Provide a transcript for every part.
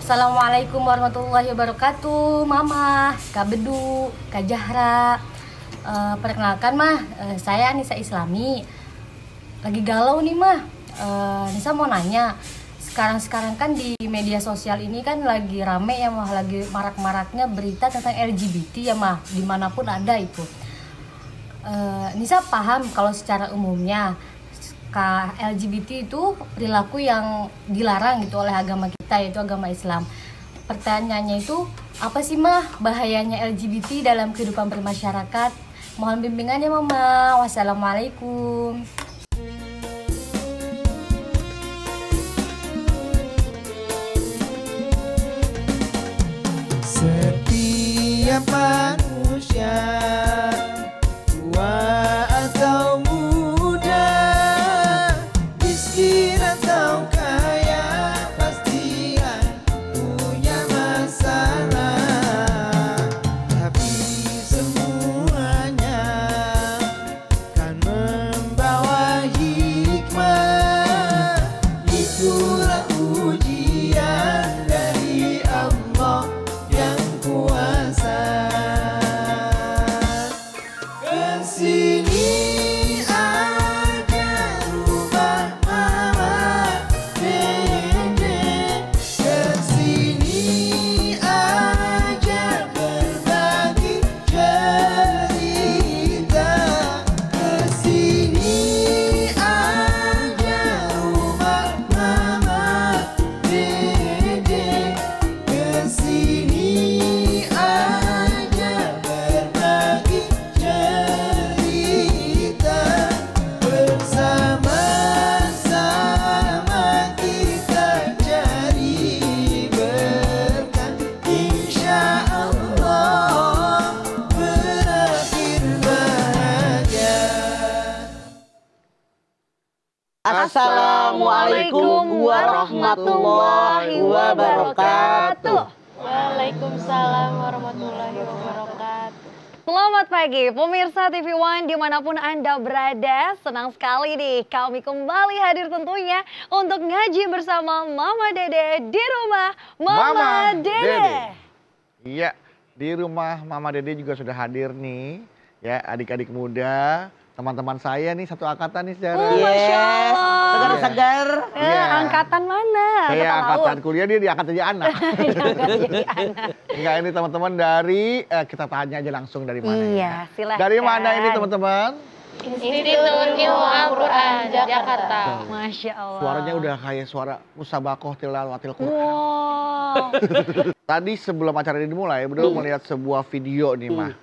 Assalamualaikum warahmatullahi wabarakatuh, Mama, Kak Bedu, Kak Jahra. Perkenalkan mah, saya Anissa Islami. Lagi galau nih mah. Nisa mau nanya, sekarang kan di media sosial ini kan lagi rame ya mah, lagi marak-maraknya berita tentang LGBT ya mah, dimanapun ada itu. Nisa paham kalau secara umumnya LGBT itu perilaku yang dilarang gitu oleh agama kita, yaitu agama Islam. Pertanyaannya itu, apa sih mah bahayanya LGBT dalam kehidupan bermasyarakat? Mohon bimbingannya Mama. Wassalamualaikum. Setiap manusia, tua atau muda, miskin atau kaya, pasti punya masalah. Tapi semuanya kan membawa hikmah. Itulah ujian dari Allah yang kuasa. Kesini aja rumah mama dede, kesini aja berbagi cerita, kesini aja rumah mama dede, kesini aja berbagi cerita, bersama-sama kita cari berkah, insya Allah berakhir bahagia. Assalamualaikum warahmatullahi wabarakatuh. Waalaikumsalam warahmatullahi wabarakatuh. Selamat pagi pemirsa TV One dimanapun Anda berada. Senang sekali nih kami kembali hadir tentunya untuk ngaji bersama Mama Dede di rumah Mama Dede. Iya, di rumah Mama Dede juga sudah hadir nih. Ya, adik-adik muda, teman-teman saya nih satu angkatan nih sejarah. Masya Allah. Segar-segar. Iya. Angkatan mana? Saya Kita angkatan tahu. kuliah, dia diangkat jadi anak. Jangan jadi anak. Enggak, ini teman-teman dari, kita tanya aja langsung dari mana Iya, ya. silahkan. Dari mana ini teman-teman? Institut Ilmu Al-Quran Jakarta. Masya Allah. Suaranya udah kayak suara musabakoh tilawatil Quran. Wow. Tadi sebelum acara ini dimulai, beliau melihat sebuah video nih mah.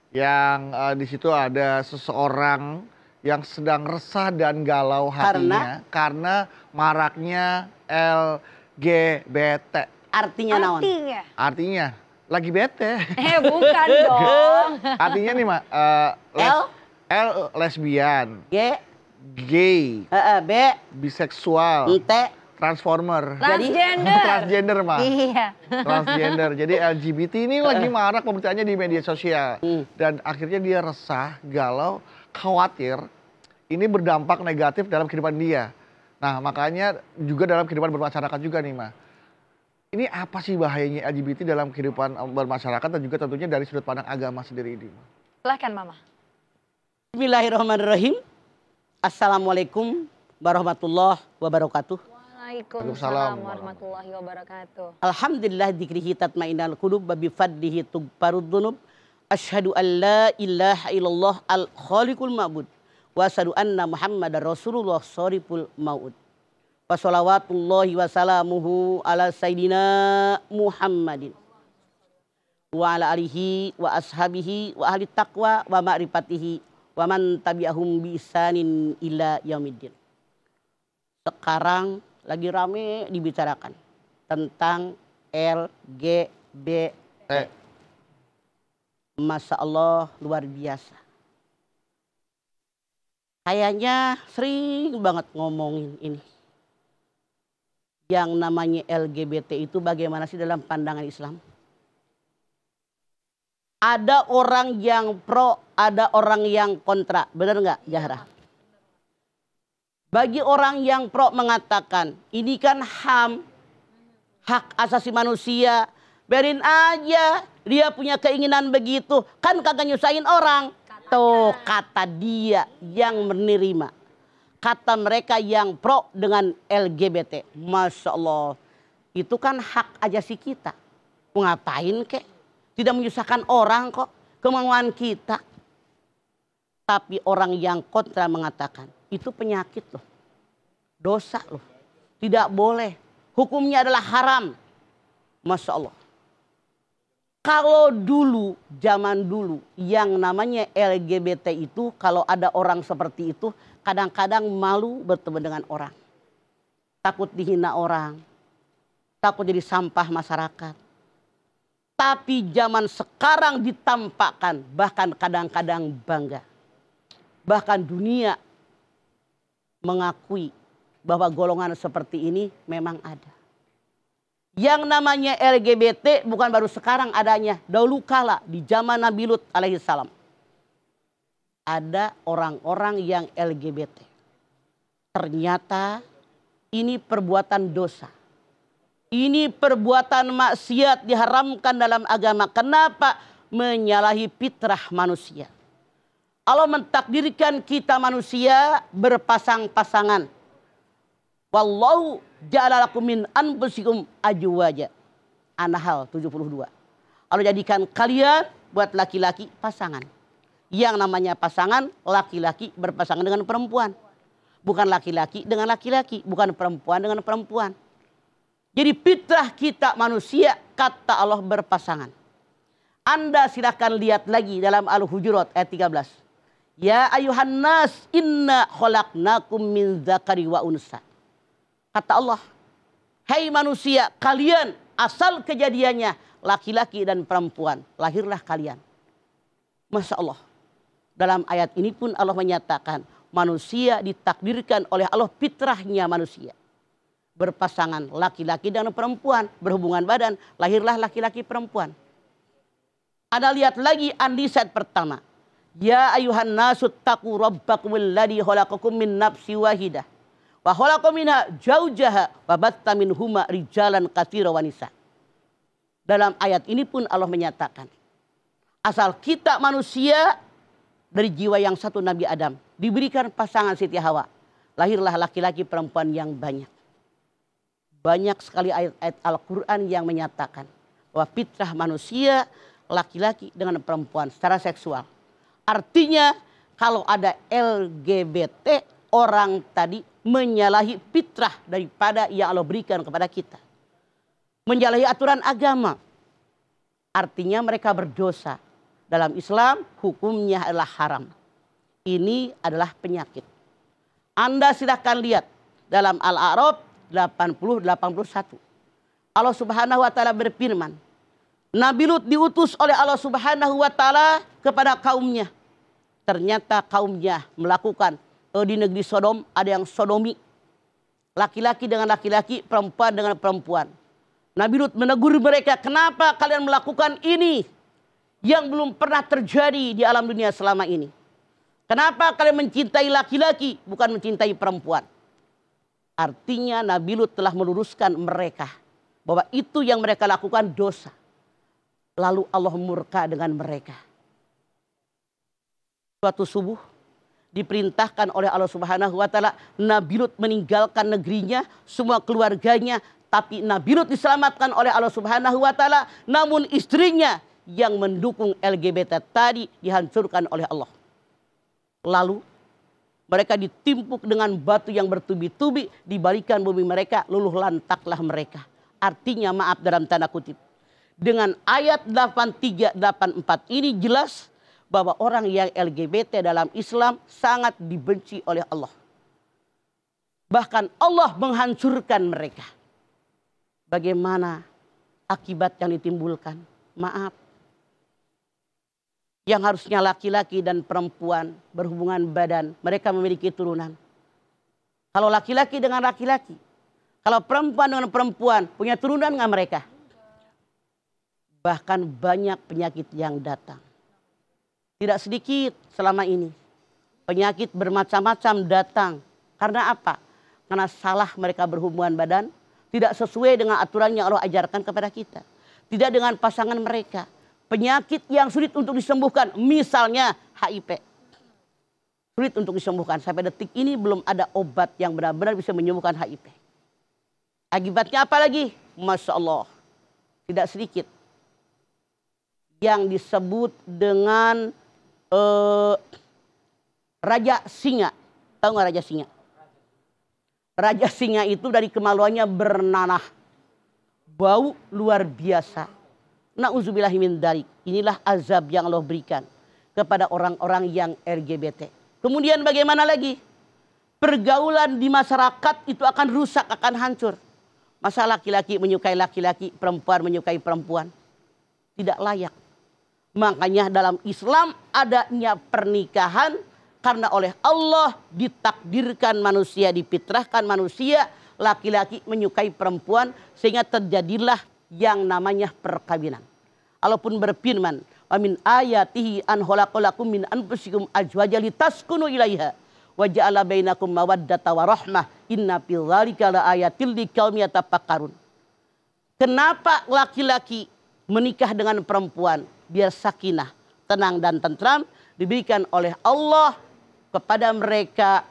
Yang di situ ada seseorang yang sedang resah dan galau hatinya karena maraknya LGBT. Artinya naon? Artinya. Artinya lagi bete. Bukan dong. Artinya nih mah L lesbian, G, gay, B, biseksual, T, transformer. Transgender. Transgender mah. Iya. Transgender. Jadi LGBT ini lagi marak pemberitaannya di media sosial. Dan akhirnya dia resah, galau, khawatir ini berdampak negatif dalam kehidupan dia. Nah, makanya juga dalam kehidupan bermasyarakat juga nih, Ma. Ini apa sih bahayanya LGBT dalam kehidupan bermasyarakat dan juga tentunya dari sudut pandang agama sendiri ini, Ma? Silahkan Mama. Bismillahirrahmanirrahim. Assalamualaikum warahmatullahi wabarakatuh. Waalaikumsalam warahmatullahi wabarakatuh. Alhamdulillah dzikrihi tatmainnul qulub wa bi fadlihi tughfarud dzunub. Asyhadu an la ilaha illallah al khaliqul ma'bud wa asyhadu anna Muhammadar Rasulullah shariful maut. Wa shalawatullahi wa salamuhu ala sayyidina Muhammadin wa ala alihi wa ashabihi wa ahli taqwa wa ma'rifatihi wa man tabi'ahum bi ihsanin ila yaumiddin. Sekarang lagi rame dibicarakan tentang LGBT. Masya Allah luar biasa. Kayaknya sering banget ngomongin ini. Yang namanya LGBT itu bagaimana sih dalam pandangan Islam? Ada orang yang pro, ada orang yang kontra. Benar nggak, Jahra? Bagi orang yang pro mengatakan ini kan HAM. hak asasi manusia. Biarin aja dia punya keinginan begitu. Kan kagak nyusahin orang. Tuh kata dia yang menerima. Kata mereka yang pro dengan LGBT. Masya Allah. Itu kan hak ajasi kita. Mau ngapain kek? Tidak menyusahkan orang kok. Kemauan kita. Tapi orang yang kontra mengatakan. Itu penyakit loh. Dosa loh. Tidak boleh. Hukumnya adalah haram. Masya Allah. Kalau dulu, zaman dulu, yang namanya LGBT itu, kalau ada orang seperti itu, kadang-kadang malu bertemu dengan orang. Takut dihina orang. Takut jadi sampah masyarakat. Tapi zaman sekarang ditampakkan, bahkan kadang-kadang bangga. Bahkan dunia mengakui bahwa golongan seperti ini memang ada. Yang namanya LGBT bukan baru sekarang adanya. Dahulu kala di zaman Nabi Lut alaihissalam. Ada orang-orang yang LGBT. Ternyata ini perbuatan dosa. Ini perbuatan maksiat diharamkan dalam agama. Kenapa? Menyalahi fitrah manusia. Allah mentakdirkan kita manusia berpasang-pasangan. Wallahu ja'ala lakum min anfusikum azwaja. An-Nahl 72. Allah jadikan kalian buat laki-laki pasangan. Yang namanya pasangan, laki-laki berpasangan dengan perempuan. Bukan laki-laki dengan laki-laki, bukan perempuan dengan perempuan. Jadi fitrah kita manusia, kata Allah, berpasangan. Anda silakan lihat lagi dalam Al-Hujurat ayat 13. Ya ayuhan nas inna khalaqnakum min dzakari wa unsa. Kata Allah, hai manusia, kalian asal kejadiannya laki-laki dan perempuan, lahirlah kalian. Masya Allah. Dalam ayat ini pun Allah menyatakan manusia ditakdirkan oleh Allah fitrahnya manusia. Berpasangan laki-laki dan perempuan, berhubungan badan, lahirlah laki-laki perempuan. Anda lihat lagi An-Nisa pertama. Ya ayuhan nasu taqu rabbakumul ladzi khalaqakum min nafsin wahidah wa khalaqa minha zaujaha wa batta minhuma rijalan katsiran wa nisa. Dalam ayat ini pun Allah menyatakan asal kita manusia dari jiwa yang satu Nabi Adam diberikan pasangan Siti Hawa, lahirlah laki-laki perempuan yang banyak. Banyak sekali ayat-ayat Al-Quran yang menyatakan bahwa fitrah manusia laki-laki dengan perempuan secara seksual. Artinya kalau ada LGBT, orang tadi menyalahi fitrah daripada yang Allah berikan kepada kita. Menyalahi aturan agama. Artinya mereka berdosa. Dalam Islam hukumnya adalah haram. Ini adalah penyakit. Anda silahkan lihat dalam Al-A'raf 80-81. Allah Subhanahu wa taala berfirman, Nabi Lut diutus oleh Allah Subhanahu wa taala kepada kaumnya. Ternyata kaumnya melakukan di negeri Sodom ada yang sodomi. Laki-laki dengan laki-laki, perempuan dengan perempuan. Nabi Lut menegur mereka, kenapa kalian melakukan ini yang belum pernah terjadi di alam dunia selama ini? Kenapa kalian mencintai laki-laki bukan mencintai perempuan? Artinya Nabi Lut telah meluruskan mereka bahwa itu yang mereka lakukan dosa. Lalu Allah murka dengan mereka. Suatu subuh diperintahkan oleh Allah Subhanahu wa taala Nabi Lut meninggalkan negerinya, semua keluarganya, tapi Nabi Lut diselamatkan oleh Allah Subhanahu wa taala, namun istrinya yang mendukung LGBT tadi dihancurkan oleh Allah. Lalu mereka ditimpuk dengan batu yang bertubi-tubi, dibalikan bumi mereka, luluh lantaklah mereka. Artinya maaf dalam tanda kutip. Dengan ayat 83-84 ini jelas bahwa orang yang LGBT dalam Islam sangat dibenci oleh Allah. Bahkan Allah menghancurkan mereka. Bagaimana akibat yang ditimbulkan? Maaf. Yang harusnya laki-laki dan perempuan berhubungan badan, mereka memiliki turunan. Kalau laki-laki dengan laki-laki, kalau perempuan dengan perempuan, punya turunan nggak mereka? Bahkan banyak penyakit yang datang. Tidak sedikit selama ini. Penyakit bermacam-macam datang. Karena apa? Karena salah mereka berhubungan badan, tidak sesuai dengan aturan yang Allah ajarkan kepada kita. Tidak dengan pasangan mereka. Penyakit yang sulit untuk disembuhkan, misalnya HIV. Sulit untuk disembuhkan. Sampai detik ini belum ada obat yang benar-benar bisa menyembuhkan HIV. Akibatnya apa lagi? Masya Allah. Tidak sedikit. Yang disebut dengan Raja Singa. Tahu nggak Raja Singa? Raja Singa itu dari kemaluannya bernanah. Bau luar biasa. Na'udzubillahi min dzalik. Inilah azab yang Allah berikan kepada orang-orang yang LGBT. Kemudian bagaimana lagi? Pergaulan di masyarakat itu akan rusak, akan hancur. Masa laki-laki menyukai laki-laki, perempuan menyukai perempuan. Tidak layak. Makanya dalam Islam adanya pernikahan karena oleh Allah ditakdirkan manusia, difitrahkan manusia, laki-laki menyukai perempuan sehingga terjadilah yang namanya perkawinan. Allah pun berfirman, "Wa min ayatihi an khalaqalakum min anfusikum azwajan litaskunu ilaiha wa ja'ala bainakum mawaddata wa rahmah inna fil dzalika laayatil liqaumin yatafakkarun." Kenapa laki-laki menikah dengan perempuan? Biar sakinah, tenang dan tentram diberikan oleh Allah kepada mereka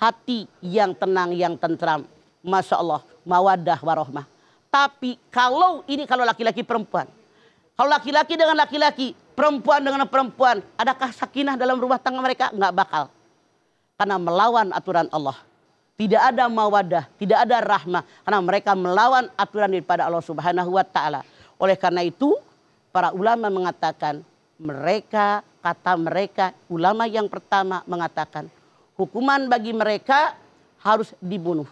hati yang tenang, yang tentram. Masya Allah, mawaddah warahmah. Tapi kalau laki-laki perempuan. Kalau laki-laki dengan laki-laki, perempuan dengan perempuan. Adakah sakinah dalam rumah tangga mereka? Enggak bakal. Karena melawan aturan Allah. Tidak ada mawaddah, tidak ada rahmah. Karena mereka melawan aturan daripada Allah Subhanahu wa Ta'ala. Oleh karena itu, para ulama mengatakan, kata mereka, ulama yang pertama mengatakan, hukuman bagi mereka harus dibunuh.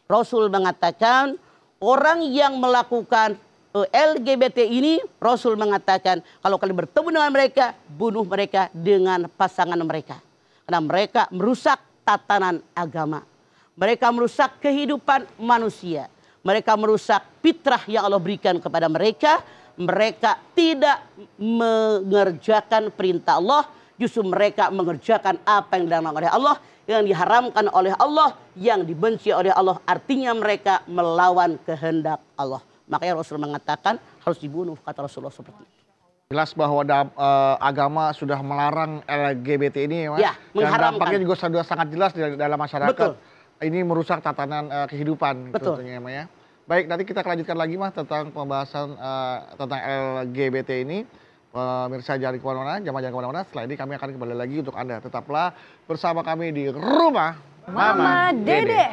Rasul mengatakan, orang yang melakukan LGBT ini, Rasul mengatakan, kalau kalian bertemu dengan mereka, bunuh mereka dengan pasangan mereka. Karena mereka merusak tatanan agama. Mereka merusak kehidupan manusia. Mereka merusak fitrah yang Allah berikan kepada mereka. Mereka tidak mengerjakan perintah Allah. Justru mereka mengerjakan apa yang dilarang oleh Allah. Yang diharamkan oleh Allah. Yang dibenci oleh Allah. Artinya mereka melawan kehendak Allah. Makanya Rasul mengatakan harus dibunuh, kata Rasulullah seperti itu. Jelas bahwa agama sudah melarang LGBT ini ya, Mas. Ya, mengharamkan. Dan dampaknya juga sudah sangat jelas dalam masyarakat. Betul. Ini merusak tatanan kehidupan. Betul. Tentunya, ya. Baik, nanti kita lanjutkan lagi Mas tentang pembahasan tentang LGBT ini. Pemirsa jangan kemana-mana, jangan kemana-mana. Setelah ini kami akan kembali lagi untuk Anda. Tetaplah bersama kami di Rumah Mama Dede.